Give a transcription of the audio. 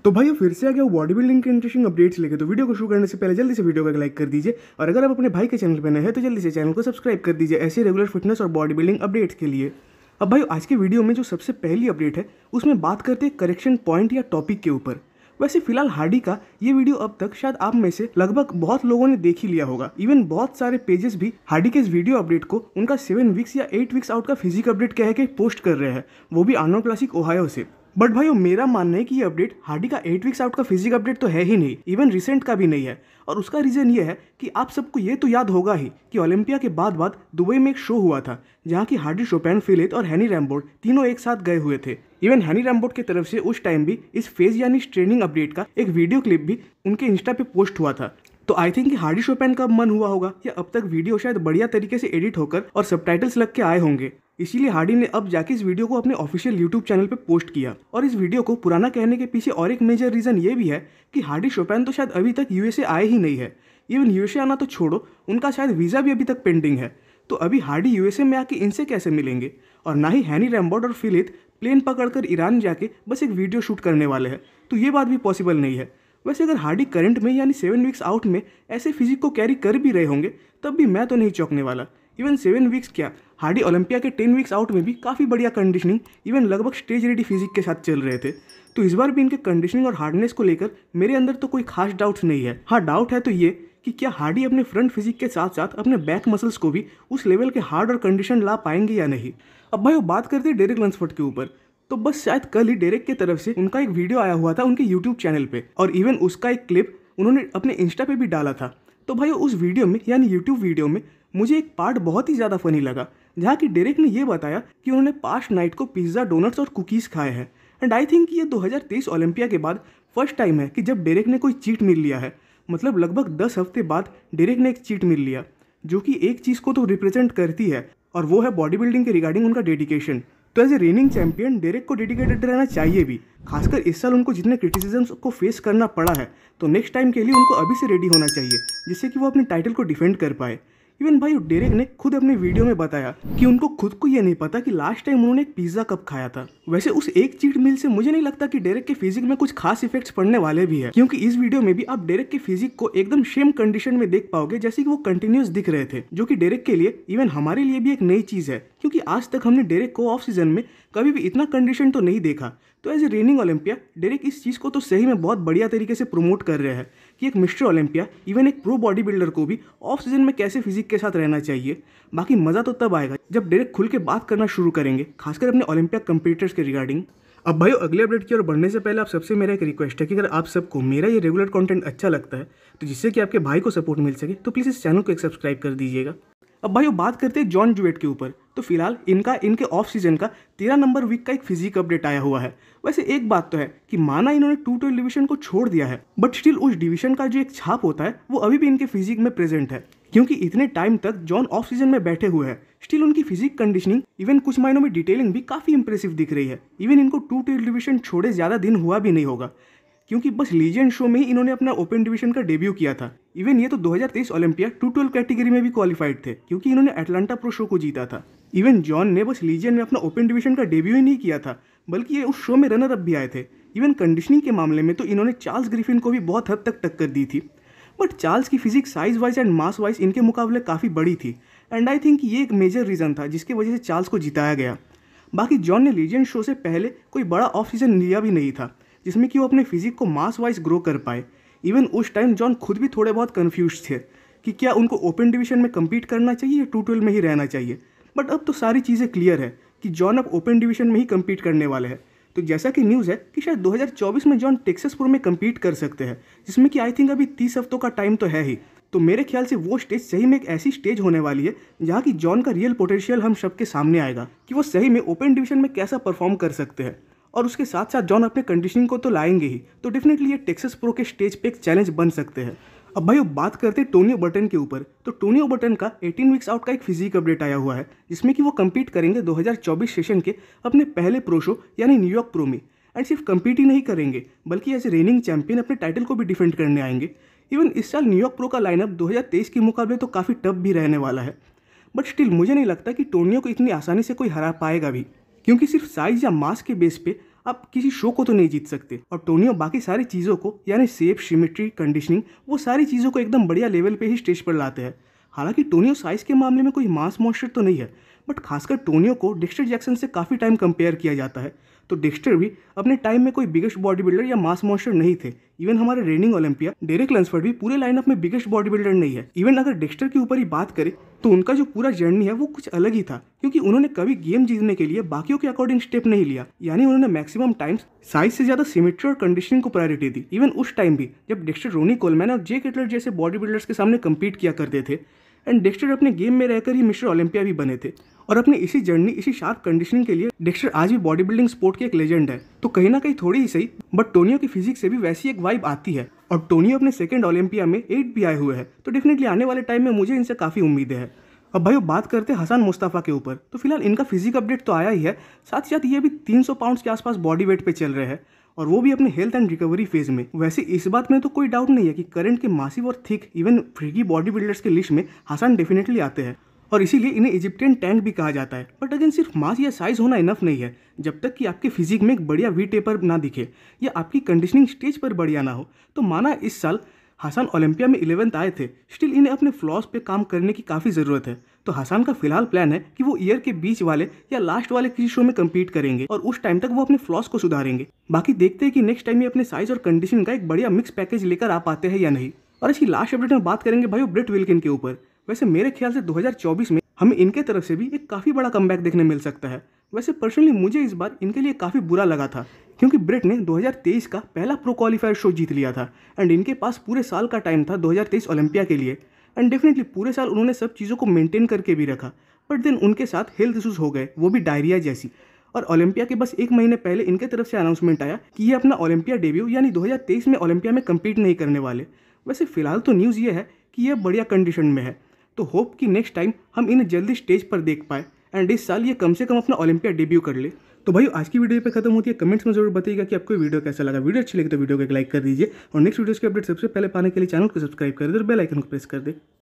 तो भाई फिर से आ गया बॉडी बिल्डिंग के इंटरेस्टिंग अपडेट्स लेके। तो वीडियो को शुरू करने से पहले जल्दी से वीडियो को लाइक कर दीजिए, और अगर आप अपने भाई के चैनल पर नए हैं तो जल्दी से चैनल को सब्सक्राइब कर दीजिए ऐसे रेगुलर फिटनेस और बॉडी बिल्डिंग अपडेट्स के लिए। अब भाई आज के वीडियो में जो सबसे पहली अपडेट है उसमें बात करते हैं करेक्शन पॉइंट या टॉपिक के ऊपर। वैसे फिलहाल हार्डी का ये वीडियो अब तक शायद आप में से लगभग बहुत लोगों ने देख ही लिया होगा। इवन बहुत सारे पेजेस भी हार्डी के इस वीडियो अपडेट को उनका 7 वीक्स या 8 वीक्स आउट का फिजिक अपडेट कह के पोस्ट कर रहे हैं, वो भी आर्नोल्ड क्लासिक ओहायो से। बट भाई मेरा मानना है कि ये अपडेट हार्डी का 8 वीक्स आउट का फिजिक अपडेट तो है ही नहीं, इवन रिसेंट का भी नहीं है। और उसका रीजन ये है कि आप सबको ये तो याद होगा ही कि ओलंपिया के बाद दुबई में एक शो हुआ था जहाँ की हार्डी शोपैन फिलिथ और हैनी रैम्बोर्ट तीनों एक साथ गए हुए थे। इवन हैनी रैम्बोर्ट की तरफ से उस टाइम भी इस फेज यानी ट्रेनिंग अपडेट का एक वीडियो क्लिप भी उनके इंस्टा पे पोस्ट हुआ था। तो आई थिंक कि हार्डी शोपैन का मन हुआ होगा या अब तक वीडियो शायद बढ़िया तरीके से एडिट होकर और सबटाइटल्स लग के आए होंगे, इसीलिए हार्डी ने अब जाके इस वीडियो को अपने ऑफिशियल यूट्यूब चैनल पे पोस्ट किया। और इस वीडियो को पुराना कहने के पीछे और एक मेजर रीजन ये भी है कि हार्डी शोपैन तो शायद अभी तक यूएसए आए ही नहीं है। इवन यूएसए आना तो छोड़ो, उनका शायद वीज़ा भी अभी तक पेंडिंग है। तो अभी हार्डी यूएसए में आके इनसे कैसे मिलेंगे? और ना ही हैनी रैम्बोर्ट और फिलिथ प्लेन पकड़कर ईरान जाके बस एक वीडियो शूट करने वाले हैं, तो ये बात भी पॉसिबल नहीं है। वैसे अगर हार्डी करंट में यानी 7 वीक्स आउट में ऐसे फिजिक को कैरी कर भी रहे होंगे तब भी मैं तो नहीं चौंकने वाला। इवन 7 वीक्स क्या, हार्डी ओलंपिया के 10 वीक्स आउट में भी काफ़ी बढ़िया कंडीशनिंग इवन लगभग स्टेज रेडी फिजिक के साथ चल रहे थे। तो इस बार भी इनके कंडीशनिंग और हार्डनेस को लेकर मेरे अंदर तो कोई खास डाउट्स नहीं है। हाँ, डाउट है तो ये कि क्या हार्डी अपने फ्रंट फिजिक के साथ साथ अपने बैक मसल्स को भी उस लेवल के हार्ड और कंडीशन ला पाएंगे या नहीं। अब भाई वो बात करते हैं डेरेक लंसफोर्ड के ऊपर। तो बस शायद कल ही डेरेक की तरफ से उनका एक वीडियो आया हुआ था उनके यूट्यूब चैनल पे, और इवन उसका एक क्लिप उन्होंने अपने इंस्टा पे भी डाला था। तो भाई उस वीडियो में यानी यूट्यूब वीडियो में मुझे एक पार्ट बहुत ही ज़्यादा फनी लगा, जहाँ की डेरेक ने यह बताया कि उन्होंने पास्ट नाइट को पिज्ज़ा, डोनट्स और कुकीज़ खाए हैं। एंड आई थिंक ये 2023 ओलंपिया के बाद फर्स्ट टाइम है कि जब डेरेक ने कोई चीट मील लिया है। मतलब लगभग 10 हफ्ते बाद डेरेक ने एक चीट मील लिया, जो कि एक चीज़ को तो रिप्रेजेंट करती है, और वो है बॉडी बिल्डिंग के रिगार्डिंग उनका डेडिकेशन। तो as a reigning champion Derek को डेडिकेटेड रहना चाहिए भी, खासकर इस साल उनको जितने क्रिटिसिज्म्स को फेस करना पड़ा है। तो नेक्स्ट टाइम के लिए उनको अभी से रेडी होना चाहिए, जिससे कि वो अपने टाइटल को डिफेंड कर पाए। इवन भाई डेरेक ने खुद अपने वीडियो में बताया कि उनको खुद को ये नहीं पता कि लास्ट टाइम उन्होंने एक पिज्ज़ा कब खाया था। वैसे उस एक चीट मील से मुझे नहीं लगता कि डेरेक के फिजिक में कुछ खास इफेक्ट्स पड़ने वाले भी है, क्योंकि इस वीडियो में भी आप डेरेक के फिजिक को एकदम सेम कंडीशन में देख पाओगे जैसे कि वो कंटिन्यूस दिख रहे थे, जो कि डेरेक के लिए इवन हमारे लिए भी एक नई चीज़ है, क्योंकि आज तक हमने डेरेक को ऑफ सीजन में कभी भी इतना कंडीशन तो नहीं देखा। तो as a reigning Olympia Derek इस चीज़ को तो सही में बहुत बढ़िया तरीके से प्रमोट कर रहे हैं कि एक मिस्टर ओलंपिया इवन एक प्रो बॉडी बिल्डर को भी ऑफ सीजन में कैसे फिजिक के साथ रहना चाहिए। बाकी मज़ा तो तब आएगा जब डेरेक खुल के बात करना शुरू करेंगे, खासकर अपने ओलंपिया कंपीटिटर्स के रिगार्डिंग। अब भाई अगले अपडेट की ओर बढ़ने से पहले आप सबसे मेरा एक रिक्वेस्ट है कि अगर आप सबको मेरा ये रेगुलर कंटेंट अच्छा लगता है तो जिससे कि आपके भाई को सपोर्ट मिल सके, तो प्लीज़ इस चैनल को एक सब्सक्राइब कर दीजिएगा। अब भाई बात करते हैं जॉन जुएट के ऊपर। तो फिलहाल इनके ऑफ सीजन का 13 नंबर वीक का एक फिजिक अपडेट आया हुआ है। वैसे एक बात तो है कि माना इन्होंने 212 डिवीजन को छोड़ दिया है, बट स्टिल उस डिवीजन का जो एक छाप होता है वो अभी भी इनके फिजिक में प्रेजेंट है, क्योंकि इतने टाइम तक जॉन ऑफ सीजन में बैठे हुए हैं। स्टिल उनकी फिजिक कंडीशनिंग इवन कुछ मायनों में डिटेलिंग भी काफ़ी इंप्रेसिव दिख रही है। इवन इनको 212 डिवीजन छोड़े ज़्यादा दिन हुआ भी नहीं होगा, क्योंकि बस लीजेंड शो में ही इन्होंने अपना ओपन डिवीजन का डेब्यू किया था। इवन ये तो 2023 ओलंपिया 212 कैटेगरी में भी क्वालिफाइड थे, क्योंकि इन्होंने अटलांटा प्रो शो को जीता था। इवन जॉन ने बस लीजेंड में अपना ओपन डिवीजन का डेब्यू ही नहीं किया था, बल्कि ये उस शो में रनर अप भी आए थे। इवन कंडीशनिंग के मामले में तो इन्होंने चार्ल्स ग्रिफिन को भी बहुत हद तक टक्कर दी थी, बट चार्ल्स की physique size wise and mass wise इनके मुकाबले काफ़ी बड़ी थी। एंड आई थिंक ये एक मेजर रीज़न था जिसकी वजह से चार्ल्स को जिताया गया। बाकी जॉन ने लीजेंड शो से पहले कोई बड़ा ऑफ सीजन लिया भी नहीं था जिसमें कि वो अपने फिजिक को मास वाइज ग्रो कर पाए। इवन उस टाइम जॉन खुद भी थोड़े बहुत कन्फ्यूज थे कि क्या उनको ओपन डिवीजन में कम्पीट करना चाहिए या 212 में ही रहना चाहिए। बट अब तो सारी चीज़ें क्लियर है कि जॉन अब ओपन डिवीजन में ही कम्पीट करने वाले हैं। तो जैसा कि न्यूज़ है कि शायद 2024 में जॉन टेक्सास प्रो में कम्पीट कर सकते हैं, जिसमें कि आई थिंक अभी 30 हफ्तों का टाइम तो है ही। तो मेरे ख्याल से वो स्टेज सही में एक ऐसी स्टेज होने वाली है जहाँ की जॉन का रियल पोटेंशियल हम सबके सामने आएगा कि वो सही में ओपन डिवीजन में कैसा परफॉर्म कर सकते हैं। और उसके साथ साथ जॉन अपने कंडीशनिंग को तो लाएंगे ही, तो डेफिनेटली ये टेक्सास प्रो के स्टेज पे एक चैलेंज बन सकते हैं। अब भाई बात करते हैं टोनी ओबर्टन के ऊपर। तो टोनी ओबर्टन का 18 वीक्स आउट का एक फिजिक अपडेट आया हुआ है, जिसमें कि वो कम्पीट करेंगे 2024 सेशन के अपने पहले प्रो शो यानी न्यूयॉर्क प्रो में। एंड सिर्फ कम्पीट ही नहीं करेंगे, बल्कि एज ए रेनिंग चैंपियन अपने टाइटल को भी डिफेंड करने आएंगे। इवन इस साल न्यूयॉर्क प्रो का लाइनअप 2023 के मुकाबले तो काफ़ी टफ भी रहने वाला है, बट स्टिल मुझे नहीं लगता कि टोनियो को इतनी आसानी से कोई हरा पाएगा भी, क्योंकि सिर्फ साइज या मास के बेस पे आप किसी शो को तो नहीं जीत सकते। और टोनियो बाकी सारी चीज़ों को यानी शेप, सिमेट्री, कंडीशनिंग, वो सारी चीज़ों को एकदम बढ़िया लेवल पे ही स्टेज पर लाते हैं। हालांकि टोनियो साइज के मामले में कोई मास मॉन्स्टर तो नहीं है, बट खासकर टोनियो को डेक्स्टर जैक्सन से काफ़ी टाइम कंपेयर किया जाता है। तो डेक्स्टर भी अपने टाइम में कोई बिगेस्ट बॉडी बिल्डर या मास मॉन्स्टर नहीं थे। इवन हमारे रेनिंग ओलंपिया डेरेक लंसफोर्ड भी पूरे लाइनअप में बिगेस्ट बॉडी बिल्डर नहीं है। इवन अगर डेक्स्टर के ऊपर ही बात करें तो उनका जो पूरा जर्नी है वो कुछ अलग ही था, क्योंकि उन्होंने कभी गेम जीतने के लिए बाकियों के अकॉर्डिंग स्टेप नहीं लिया, यानी उन्होंने मैक्सिमम टाइम्स साइज से ज्यादा सिमेट्री और कंडीशनिंग को प्रायोरिटी दी। इवन उस टाइम भी जब डेक्स्टर रोनी कोलमैन और जे केटलर जैसे बॉडी बिल्डर्स के सामने कम्पीट किया करते थे। एंड डेक्स्टर अपने गेम में रहकर ही मिस्टर ओलंपिया भी बने थे। और अपनी इसी जर्नी, इसी शार्प कंडीशनिंग के लिए डेक्स्टर आज भी बॉडी बिल्डिंग स्पोर्ट के एक लेजेंड है। तो कहीं ना कहीं थोड़ी ही सही, बट टोनियो की फिजिक्स से भी वैसी एक वाइब आती है। और टोनियो अपने सेकंड ओलंपिया में 8 भी आए हुए हैं, तो डेफिनेटली आने वाले टाइम में मुझे इनसे काफ़ी उम्मीदें हैं। अब भाई बात करते हैं हसन मुस्तफ़ा के ऊपर, तो फिलहाल इनका फिजिक अपडेट तो आया ही है, साथ ही साथ ये भी 300 पाउंड्स के आसपास बॉडी वेट पे चल रहे हैं, और वो भी अपने हेल्थ एंड रिकवरी फेज में। वैसे इस बात में तो कोई डाउट नहीं है कि करंट के मासिव और thick even freaky body builders के लिस्ट में हसन डेफिनेटली आते हैं, और इसीलिए इन्हें इजिप्टियन टैंक भी कहा जाता है। बट अगेन सिर्फ मास या साइज होना इनफ नहीं है, जब तक कि आपके फिजिक में एक बढ़िया वी टेपर ना दिखे या आपकी कंडीशनिंग स्टेज पर बढ़िया ना हो। तो माना इस साल हसन ओलंपिया में 11th आए थे, स्टिल इन्हें अपने फ्लॉस पे काम करने की काफ़ी ज़रूरत है। तो हसन का फिलहाल प्लान है कि वो ईयर के बीच वाले या लास्ट वाले किसी शो में कम्पीट करेंगे, और उस टाइम तक वो अपने फ्लॉस को सुधारेंगे। बाकी देखते हैं कि नेक्स्ट टाइम ये अपने साइज और कंडीशन का एक बढ़िया मिक्स पैकेज लेकर आ पाते हैं या नहीं। और इसकी लास्ट अपडेट में बात करेंगे भाई ब्रेट विल्किन के ऊपर। वैसे मेरे ख्याल से 2024 में हमें इनके तरफ से भी एक काफ़ी बड़ा कमबैक देखने मिल सकता है। वैसे पर्सनली मुझे इस बार इनके लिए काफ़ी बुरा लगा था, क्योंकि ब्रेट ने 2023 का पहला प्रो क्वालिफायर शो जीत लिया था, एंड इनके पास पूरे साल का टाइम था 2023 ओलंपिया के लिए, एंड डेफिनेटली पूरे साल उन्होंने सब चीज़ों को मेंटेन करके भी रखा। बट देन उनके साथ हेल्थ इशूज़ हो गए, वो भी डायरिया जैसी, और ओलंपिया के बस 1 महीने पहले इनके तरफ से अनाउंसमेंट आया कि ये अपना ओलंपिया डेब्यू यानी 2023 में ओलंपिया में कम्पीट नहीं करने वाले। वैसे फिलहाल तो न्यूज़ ये है कि ये बढ़िया कंडीशन में है, तो होप कि नेक्स्ट टाइम हम इन्हें जल्दी स्टेज पर देख पाए, एंड इस साल ये कम से कम अपना ओलंपिया डेब्यू कर ले। तो भाई आज की वीडियो पे खत्म होती है। कमेंट्स में जरूर बताइएगा कि आपको वीडियो कैसा लगा। वीडियो अच्छी लगी तो वीडियो को एक लाइक कर दीजिए, और नेक्स्ट वीडियोस के अपडेट सबसे पहले पाने के लिए चैनल को सब्सक्राइब कर दे और बेल आइकन को प्रेस कर दे।